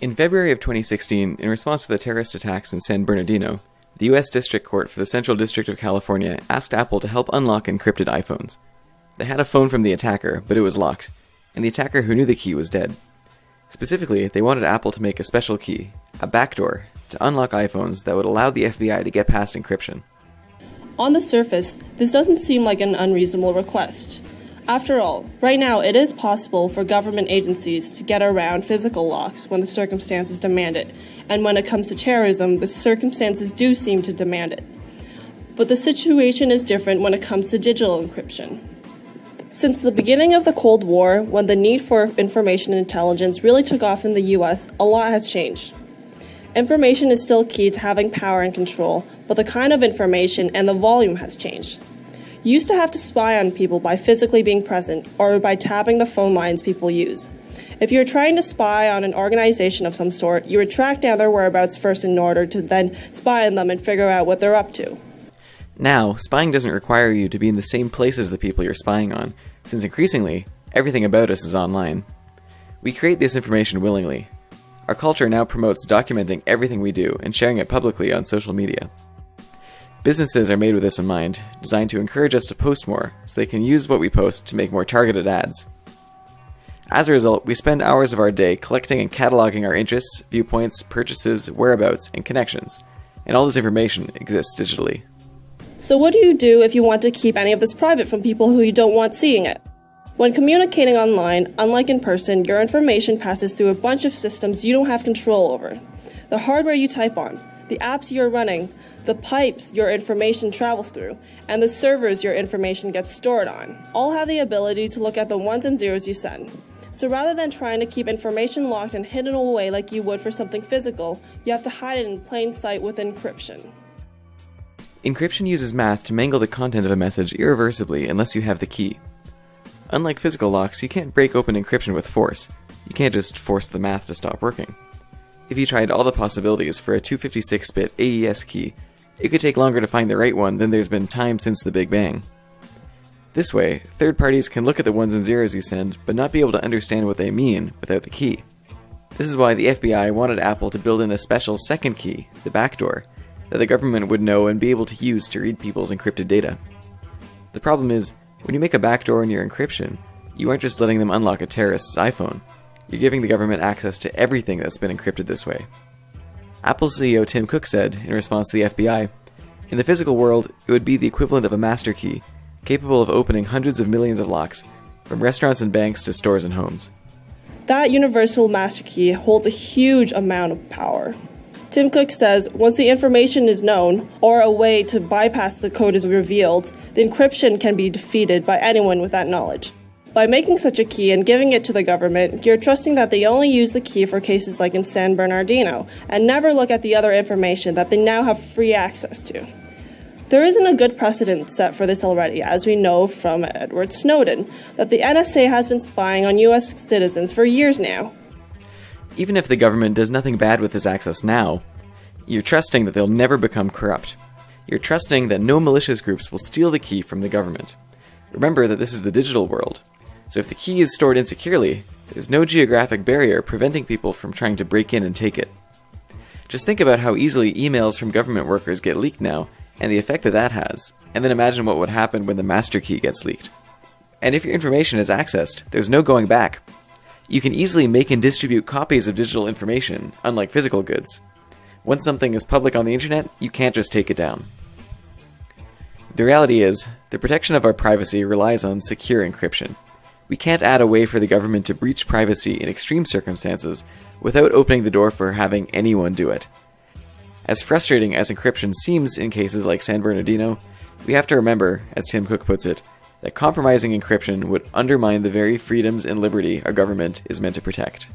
In February of 2016, in response to the terrorist attacks in San Bernardino, the U.S. District Court for the Central District of California asked Apple to help unlock encrypted iPhones. They had a phone from the attacker, but it was locked, and the attacker who knew the key was dead. Specifically, they wanted Apple to make a special key, a backdoor, to unlock iPhones that would allow the FBI to get past encryption. On the surface, this doesn't seem like an unreasonable request. After all, right now it is possible for government agencies to get around physical locks when the circumstances demand it, and when it comes to terrorism, the circumstances do seem to demand it. But the situation is different when it comes to digital encryption. Since the beginning of the Cold War, when the need for information intelligence really took off in the US, a lot has changed. Information is still key to having power and control, but the kind of information and the volume has changed. You used to have to spy on people by physically being present or by tapping the phone lines people use. If you were trying to spy on an organization of some sort, you would track down their whereabouts first in order to then spy on them and figure out what they're up to. Now, spying doesn't require you to be in the same place as the people you're spying on, since increasingly, everything about us is online. We create this information willingly. Our culture now promotes documenting everything we do and sharing it publicly on social media. Businesses are made with this in mind, designed to encourage us to post more, so they can use what we post to make more targeted ads. As a result, we spend hours of our day collecting and cataloging our interests, viewpoints, purchases, whereabouts, and connections, and all this information exists digitally. So what do you do if you want to keep any of this private from people who you don't want seeing it? When communicating online, unlike in person, your information passes through a bunch of systems you don't have control over. The hardware you type on, the apps you're running, the pipes your information travels through, and the servers your information gets stored on, all have the ability to look at the ones and zeros you send. So rather than trying to keep information locked and hidden away like you would for something physical, you have to hide it in plain sight with encryption. Encryption uses math to mangle the content of a message irreversibly unless you have the key. Unlike physical locks, you can't break open encryption with force. You can't just force the math to stop working. If you tried all the possibilities for a 256-bit AES key, it could take longer to find the right one than there's been time since the Big Bang. This way, third parties can look at the ones and zeros you send, but not be able to understand what they mean without the key. This is why the FBI wanted Apple to build in a special second key, the backdoor, that the government would know and be able to use to read people's encrypted data. The problem is, when you make a backdoor in your encryption, you aren't just letting them unlock a terrorist's iPhone. You're giving the government access to everything that's been encrypted this way. Apple CEO Tim Cook said, in response to the FBI, "In the physical world, it would be the equivalent of a master key, capable of opening hundreds of millions of locks, from restaurants and banks to stores and homes." That universal master key holds a huge amount of power. Tim Cook says, once the information is known, or a way to bypass the code is revealed, the encryption can be defeated by anyone with that knowledge. By making such a key and giving it to the government, you're trusting that they only use the key for cases like in San Bernardino, and never look at the other information that they now have free access to. There isn't a good precedent set for this already, as we know from Edward Snowden, that the NSA has been spying on US citizens for years now. Even if the government does nothing bad with this access now, you're trusting that they'll never become corrupt. You're trusting that no malicious groups will steal the key from the government. Remember that this is the digital world, so if the key is stored insecurely, there's no geographic barrier preventing people from trying to break in and take it. Just think about how easily emails from government workers get leaked now, and the effect that that has, and then imagine what would happen when the master key gets leaked. And if your information is accessed, there's no going back. You can easily make and distribute copies of digital information, unlike physical goods. Once something is public on the internet, you can't just take it down. The reality is, the protection of our privacy relies on secure encryption. We can't add a way for the government to breach privacy in extreme circumstances without opening the door for having anyone do it. As frustrating as encryption seems in cases like San Bernardino, we have to remember, as Tim Cook puts it, that compromising encryption would undermine the very freedoms and liberty our government is meant to protect.